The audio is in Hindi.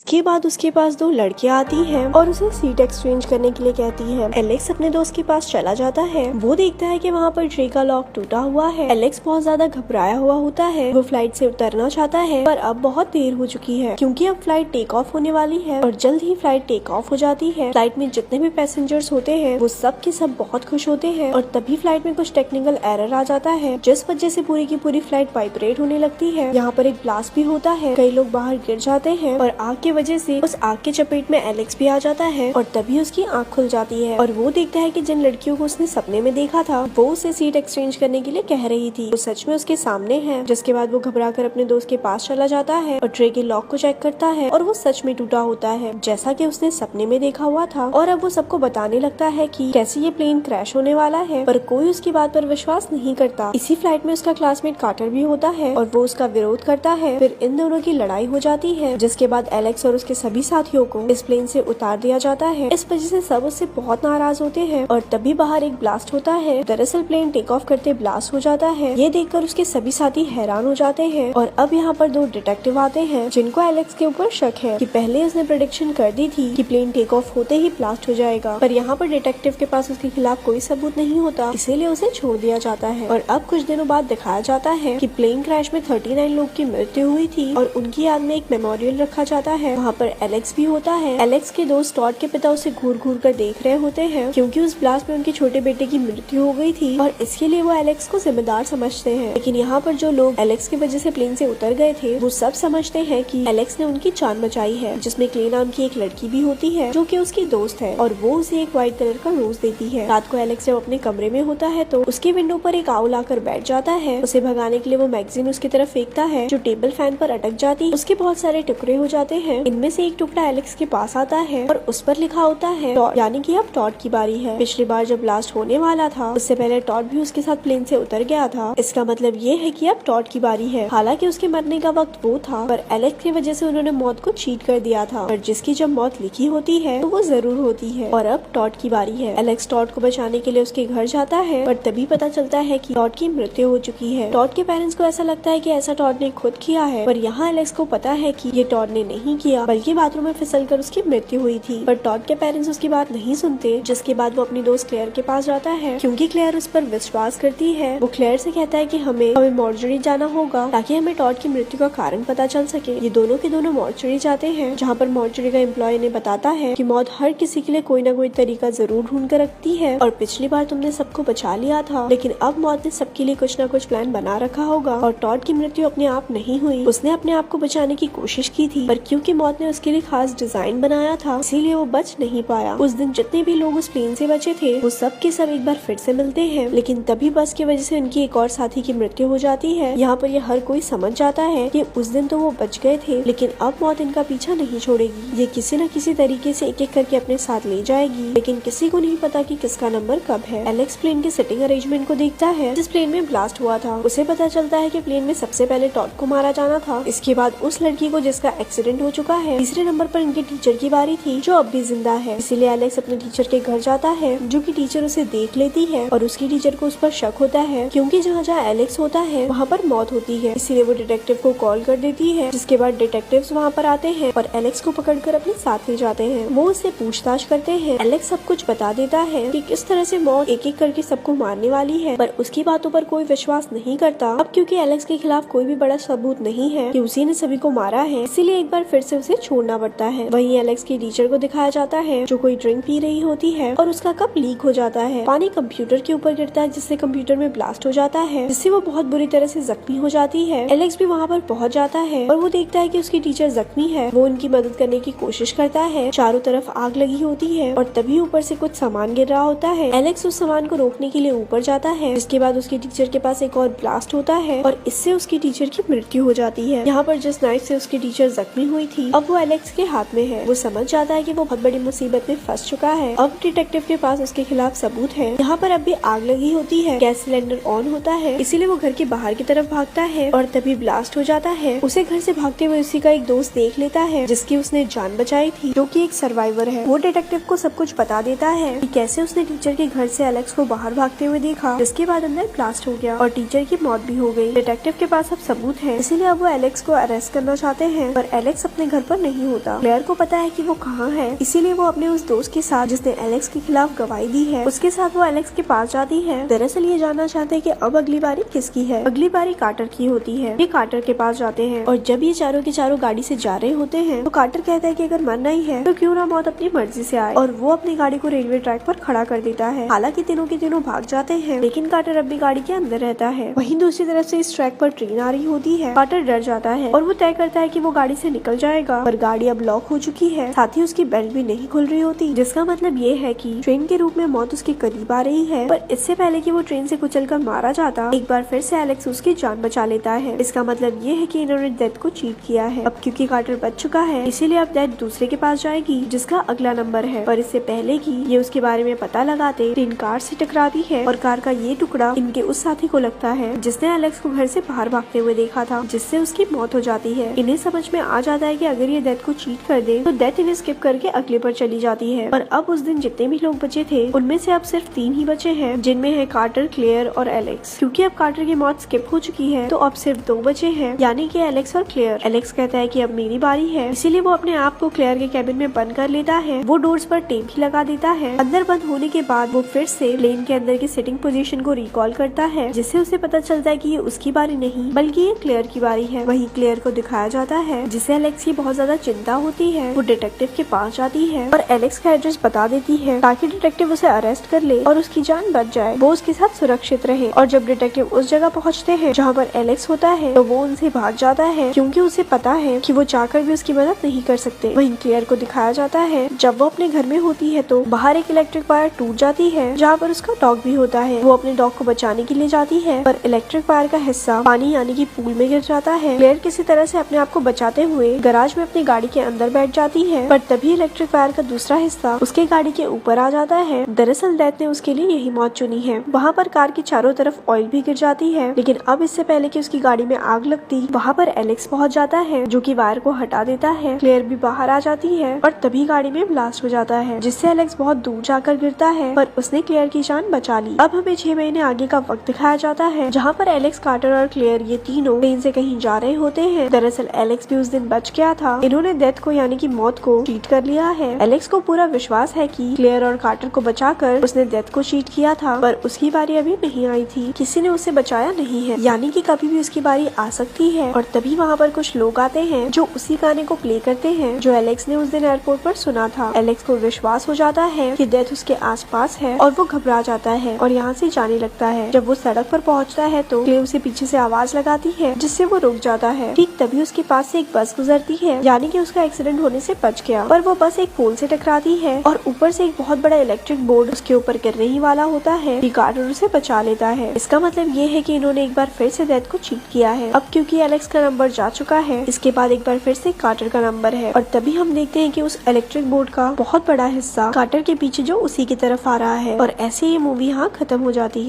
इसके बाद उसके पास दो लड़कियां आती हैं और उसे सीट एक्सचेंज करने के लिए कहती हैं। एलेक्स अपने दोस्त के पास चला जाता है। वो देखता है कि वहाँ पर ट्रे का लॉक टूटा हुआ है। एलेक्स बहुत ज्यादा घबराया हुआ होता है। वो फ्लाइट से उतरना चाहता है पर अब बहुत देर हो चुकी है क्योंकि अब फ्लाइट टेक ऑफ होने वाली है और जल्द ही फ्लाइट टेक ऑफ हो जाती है। फ्लाइट में जितने भी पैसेंजर्स होते हैं वो सब के सब बहुत खुश होते हैं और तभी फ्लाइट में कुछ टेक्निकल एरर आ जाता है जिस वजह से पूरी की पूरी फ्लाइट वाइब्रेट होने लगती है। यहाँ पर एक ब्लास्ट भी होता है। कई लोग बाहर गिर जाते हैं और आग की वजह से उस आग के चपेट में एलेक्स भी आ जाता है और तभी उसकी आंख खुल जाती है और वो देखता है कि जिन लड़कियों को उसने सपने में देखा था वो उसे सीट एक्सचेंज करने के लिए कह रही थी वो सच में उसके सामने है। जिसके बाद वो घबरा कर अपने दोस्त के पास चला जाता है और ट्रे के लॉक को चेक करता है और वो सच में टूटा होता है जैसा कि उसने सपने में देखा हुआ था। और अब वो सबको बताने लगता है कि कैसे ये प्लेन क्रैश होने वाला है पर कोई उसकी बात पर विश्वास नहीं करता। इसी फ्लाइट में उसका क्लासमेट कार्टर भी होता है और वो उसका विरोध करता है। फिर इन दोनों की लड़ाई हो जाती है जिसके बाद एलेक्स और उसके सभी साथियों को इस प्लेन से उतार दिया जाता है। इस वजह से सब उससे बहुत नाराज होते हैं और तभी बाहर एक ब्लास्ट होता है। दरअसल प्लेन टेक ऑफ करते ब्लास्ट हो जाता है। ये देखकर उसके सभी साथी हैरान हो जाते हैं और अब यहाँ पर दो डिटेक्टिव आते हैं जिनको एलेक्स के ऊपर शक है कि पहले उसने प्रेडिक्शन कर दी थी कि प्लेन टेक ऑफ होते ही ब्लास्ट हो जाएगा पर यहाँ पर डिटेक्टिव के पास उसके खिलाफ कोई सबूत नहीं होता इसीलिए उसे छोड़ दिया जाता है। और अब कुछ दिनों बाद दिखाया जाता है कि प्लेन क्रैश में 39 लोग की मृत्यु हुई थी और उनकी याद में एक मेमोरियल रखा जाता है। वहाँ पर एलेक्स भी होता है। एलेक्स के दोस्त टॉड के पिता उसे घूर घूर कर देख रहे होते हैं क्योंकि उस ब्लास्ट में उनके छोटे बेटे की मृत्यु हो गई थी और इसके लिए वो एलेक्स को जिम्मेदार समझते हैं। लेकिन यहाँ पर जो लोग एलेक्स की वजह से प्लेन से उतर गए थे वो सब समझते हैं कि एलेक्स ने उनकी जान बचाई है जिसमें क्ले नाम की एक लड़की भी होती है जो कि उसकी दोस्त है और वो उसे एक व्हाइट कलर का रोज देती है। रात को एलेक्स जब अपने कमरे में होता है तो उसके विंडो पर एक आउल आकर बैठ जाता है। उसे भगाने के लिए वो मैगजीन उसकी तरफ फेंकता है जो टेबल फैन पर अटक जाती। उसके बहुत सारे टुकड़े हो जाते हैं। इनमें से एक टुकड़ा एलेक्स के पास आता है और उस पर लिखा होता है यानी कि अब टॉड की बारी है। पिछली बार जब ब्लास्ट होने वाला था उससे पहले टॉड भी उसके साथ प्लेन से उतर गया था। इसका मतलब ये है कि अब टॉड की बारी है। हालांकि उसके मरने का वक्त वो था पर एलेक्स की वजह से उन्होंने मौत को चीट कर दिया था और जिसकी जब मौत लिखी होती है तो वो जरूर होती है। और अब टॉड की बारी है। एलेक्स टॉड को बचाने के लिए उसके घर जाता है पर तभी पता चलता है कि टॉड की मृत्यु हो चुकी है। टॉड के पेरेंट्स को ऐसा लगता है कि ऐसा टॉड ने खुद किया है पर यहाँ एलेक्स को पता है कि ये टॉड ने नहीं किया बल्कि बाथरूम में फिसल कर उसकी मृत्यु हुई थी। पर टॉड के पेरेंट्स उसकी बात नहीं सुनते जिसके बाद वो अपनी दोस्त क्लेयर के पास जाता है क्योंकि क्लेयर उस पर विश्वास करती है। वो क्लेयर से कहता है कि हमें मॉर्चरी जाना होगा ताकि हमें टॉड की मृत्यु का कारण पता चल सके। ये दोनों के दोनों मॉर्चरी जाते हैं जहाँ पर मॉर्चरी का एम्प्लॉय ने बताता है कि मौत हर किसी के लिए कोई ना कोई तरीका जरूर ढूंढ कर रखती है और पिछली बार तुमने सबको बचा लिया था लेकिन अब मौत ने सबके लिए कुछ ना कुछ प्लान बना रखा होगा। और टॉड की मृत्यु अपने आप नहीं हुई। उसने अपने आप को बचाने की कोशिश की थी पर क्योंकि मौत ने उसके लिए खास डिजाइन बनाया था इसीलिए वो बच नहीं पाया। उस दिन जितने भी लोग उस प्लेन से बचे थे वो सब के सब एक बार फिर से मिलते हैं लेकिन तभी बस की वजह से उनकी एक और साथी की मृत्यु हो जाती है। यहाँ पर ये हर कोई समझ जाता है कि उस दिन तो वो बच गए थे लेकिन अब मौत इनका पीछा नहीं छोड़ेगी। ये किसी न किसी तरीके से एक एक करके अपने साथ ले जाएगी लेकिन किसी को नहीं पता कि किसका नंबर कब है। एलेक्स प्लेन के सिटिंग अरेंजमेंट को देखता है जिस प्लेन में ब्लास्ट हुआ था। उसे पता चलता है कि प्लेन में सबसे पहले टॉड को मारा जाना था। इसके बाद उस लड़की को जिसका एक्सीडेंट हो चुका है। तीसरे नंबर पर इनके टीचर की बारी थी जो अब भी जिंदा है। इसीलिए एलेक्स अपने टीचर के घर जाता है जो कि टीचर उसे देख लेती है और उसकी टीचर को उस पर शक होता है क्योंकि जहाँ जहाँ एलेक्स होता है वहाँ पर मौत होती है। इसीलिए वो डिटेक्टिव को कॉल कर देती है जिसके बाद डिटेक्टिव्स वहाँ पर आते हैं और एलेक्स को पकड़कर अपने साथ ले जाते हैं। वो उससे पूछताछ करते हैं। एलेक्स सब कुछ बता देता है कि किस तरह से मौत एक एक करके सबको मारने वाली है पर उसकी बातों पर कोई विश्वास नहीं करता। अब क्योंकि एलेक्स के खिलाफ कोई भी बड़ा सबूत नहीं है कि उसी ने सभी को मारा है इसीलिए एक बार फिर से उसे छोड़ना पड़ता है। वहीं एलेक्स की टीचर को दिखाया जाता है जो कोई ड्रिंक पी रही होती है और उसका कप लीक हो जाता है। पानी कंप्यूटर के ऊपर गिरता है जिससे कंप्यूटर में ब्लास्ट हो जाता है जिससे वो बहुत बुरी तरह से जख्मी हो जाती है। एलेक्स भी वहाँ पर पहुँच जाता है और वो देखता है कि उसकी टीचर जख्मी है। वो उनकी मदद करने की कोशिश करता है। चारों तरफ आग लगी होती है और तभी ऊपर से कुछ सामान गिर रहा होता है। एलेक्स उस सामान को रोकने के लिए ऊपर जाता है जिसके बाद उसकी टीचर के पास एक और ब्लास्ट होता है और इससे उसकी टीचर की मृत्यु हो जाती है। यहाँ पर जिस नाइफ से उसकी टीचर जख्मी हुई थी अब वो एलेक्स के हाथ में है। वो समझ जाता है कि वो बहुत बड़ी मुसीबत में फंस चुका है। अब डिटेक्टिव के पास उसके खिलाफ सबूत है। यहाँ पर अब भी आग लगी होती है। गैस सिलेंडर ऑन होता है इसीलिए वो घर के बाहर की तरफ भागता है और तभी ब्लास्ट हो जाता है। उसे घर से भागते हुए उसी का एक दोस्त देख लेता है जिसकी उसने जान बचाई थी जो कि एक सर्वाइवर है। वो डिटेक्टिव को सब कुछ बता देता है कि कैसे उसने टीचर के घर से एलेक्स को बाहर भागते हुए देखा जिसके बाद अंदर ब्लास्ट हो गया और टीचर की मौत भी हो गई। डिटेक्टिव के पास अब सबूत है इसीलिए अब वो एलेक्स को अरेस्ट करना चाहते हैं पर एलेक्स अपने घर पर नहीं होता। क्लेयर को पता है कि वो कहाँ है, इसीलिए वो अपने उस दोस्त के साथ जिसने एलेक्स के खिलाफ गवाही दी है उसके साथ वो एलेक्स के पास जाती है। दरअसल ये जानना चाहते हैं कि अब अगली बारी किसकी है। अगली बारी कार्टर की होती है। ये कार्टर के पास जाते हैं और जब ये चारों के चारों गाड़ी से जा रहे होते हैं तो कार्टर कहता है कि अगर मरना ही है तो क्यों ना मौत अपनी मर्जी से आए, और वो अपनी गाड़ी को रेलवे ट्रैक पर खड़ा कर देता है। हालांकि तीनों के तीनों भाग जाते हैं, लेकिन कार्टर अपनी गाड़ी के अंदर रहता है। वहीं दूसरी तरफ से इस ट्रैक पर ट्रेन आ रही होती है। कार्टर डर जाता है और वो तय करता है कि वो गाड़ी से निकल जाएगा, पर गाड़ी अब लॉक हो चुकी है, साथ ही उसकी बेल्ट भी नहीं खुल रही होती, जिसका मतलब ये है कि ट्रेन के रूप में मौत उसके करीब आ रही है। पर इससे पहले कि वो ट्रेन से कुचलकर मारा जाता, एक बार फिर से एलेक्स उसकी जान बचा लेता है। इसका मतलब ये है कि इन्होंने डेथ को चीट किया है। अब क्योंकि कार्टर बच चुका है, इसीलिए अब डेथ दूसरे के पास जाएगी जिसका अगला नंबर है। पर इससे पहले कि ये उसके बारे में पता लगाते, ट्रेन कार से टकराती है और कार का ये टुकड़ा इनके उस साथी को लगता है जिसने एलेक्स को घर से बाहर भागते हुए देखा था, जिससे उसकी मौत हो जाती है। इन्हें समझ में आ जाता है कि अगर ये डेथ को चीट कर दे तो डेथ इन्हें स्किप करके अगले पर चली जाती है। पर अब उस दिन जितने भी लोग बचे थे उनमें से अब सिर्फ 3 ही बचे हैं, जिनमें है कार्टर, क्लेयर और एलेक्स। क्योंकि अब कार्टर की मौत स्किप हो चुकी है तो अब सिर्फ 2 बचे हैं, यानी कि एलेक्स और क्लेयर। एलेक्स कहता है कि अब मेरी बारी है, इसीलिए वो अपने आप को क्लेयर के कैबिन में बंद कर लेता है। वो डोर्स पर टेप भी लगा देता है। अंदर बंद होने के बाद वो फिर से प्लेन के अंदर की सिटिंग पोजीशन को रिकॉल करता है, जिससे उसे पता चलता है कि ये उसकी बारी नहीं बल्कि ये क्लेयर की बारी है। वही क्लेयर को दिखाया जाता है, जिससे एलेक्स की बहुत ज्यादा चिंता होती है। वो डिटेक्टिव के पास जाती है और एलेक्स का एड्रेस बता देती है ताकि डिटेक्टिव उसे अरेस्ट कर ले और उसकी जान बच जाए, वो उसके साथ सुरक्षित रहे। और जब डिटेक्टिव उस जगह पहुँचते हैं जहाँ पर एलेक्स होता है तो वो उनसे भाग जाता है, क्योंकि उसे पता है कि वो चाहकर भी उसकी मदद नहीं कर सकते। वहीं क्लेयर को दिखाया जाता है जब वो अपने घर में होती है तो बाहर एक इलेक्ट्रिक वायर टूट जाती है जहाँ पर उसका डॉग भी होता है। वो अपने डॉग को बचाने के लिए जाती है पर इलेक्ट्रिक वायर का हिस्सा पानी यानी कि पूल में गिर जाता है। क्लेयर किसी तरह से अपने आप को बचाते हुए गराज में अपनी गाड़ी के अंदर बैठ जाती है, पर तभी इलेक्ट्रिक वायर का दूसरा हिस्सा उसके गाड़ी के ऊपर आ जाता है। दरअसल डेथ ने उसके लिए यही मौत चुनी है। वहाँ पर कार की चारों तरफ ऑयल भी गिर जाती है, लेकिन अब इससे पहले कि उसकी गाड़ी में आग लगती वहाँ पर एलेक्स पहुँच जाता है जो कि वायर को हटा देता है। क्लेयर भी बाहर आ जाती है और तभी गाड़ी में ब्लास्ट हो जाता है, जिससे एलेक्स बहुत दूर जाकर गिरता है, पर उसने क्लेयर की जान बचा ली। अब हमें 6 महीने आगे का वक्त दिखाया जाता है जहाँ पर एलेक्स, कार्टर और क्लेयर ये तीनों ट्रेन से कहीं जा रहे होते हैं। दरअसल एलेक्स भी उस दिन बच गया था। इन्होंने डेथ को यानी कि मौत को चीट कर लिया है। एलेक्स को पूरा विश्वास है कि क्लेयर और कार्टर को बचाकर उसने डेथ को चीट किया था, पर उसकी बारी अभी नहीं आई थी। किसी ने उसे बचाया नहीं है, यानी कि कभी भी उसकी बारी आ सकती है। और तभी वहाँ पर कुछ लोग आते हैं जो उसी गाने को प्ले करते हैं जो एलेक्स ने उस दिन एयरपोर्ट पर सुना था। एलेक्स को विश्वास हो जाता है कि डेथ उसके आसपास है और वो घबरा जाता है और यहाँ से जाने लगता है। जब वो सड़क पर पहुँचता है तो क्लेयर उसे पीछे से आवाज लगाती है, जिससे वो रुक जाता है। ठीक तभी उसके पास से एक बस गुजरती है, यानी कि उसका एक्सीडेंट होने से बच गया, पर वो बस एक पोल से टकराती है और ऊपर से एक बहुत बड़ा इलेक्ट्रिक बोर्ड उसके ऊपर गिरने ही वाला होता है। कार्टर उसे बचा लेता है। इसका मतलब ये है कि इन्होंने एक बार फिर से डेथ को चीट किया है। अब क्योंकि एलेक्स का नंबर जा चुका है, इसके बाद एक बार फिर से कार्टर का नंबर है और तभी हम देखते हैं कि उस इलेक्ट्रिक बोर्ड का बहुत बड़ा हिस्सा कार्टर के पीछे जो उसी की तरफ आ रहा है। और ऐसे ये मूवी यहाँ खत्म हो जाती है।